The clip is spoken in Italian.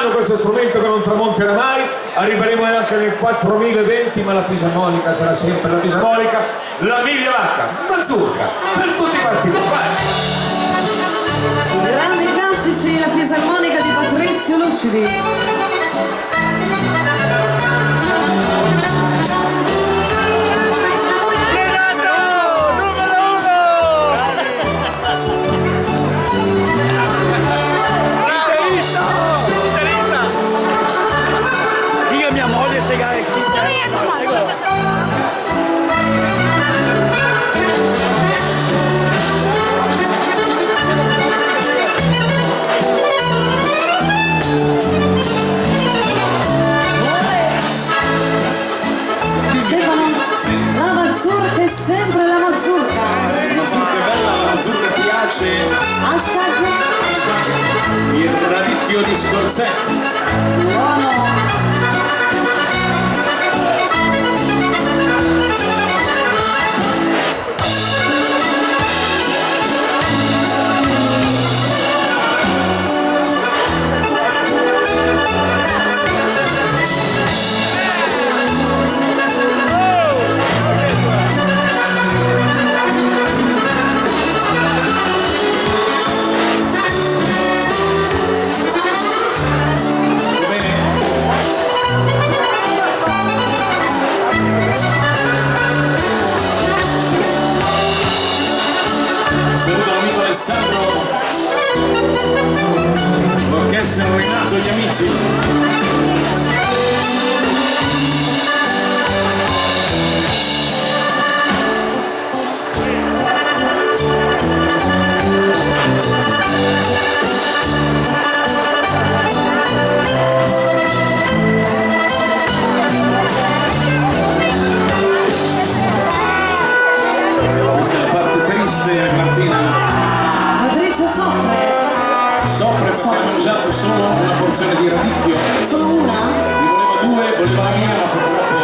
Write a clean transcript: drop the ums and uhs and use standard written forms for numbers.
mano questo strumento che non tramonterà mai, arriveremo anche nel 4020, ma la fisarmonica sarà sempre la fisarmonica, la miglia vacca, mazurka, per tutti i partiti. Vai! Grandi classici, la fisarmonica di Patrizio Lucidi. Sempre la mazurka. La mazurka è bella, la mazurka piace. Hashtag il radicchio di Scorzetto. buono. L'orchestra Renato e gli amici. Questa è la parte triste, Martina. Soffre perché ha mangiato solo una porzione di radicchio. Solo una? Ne voleva due, voleva la mia, ma purtroppo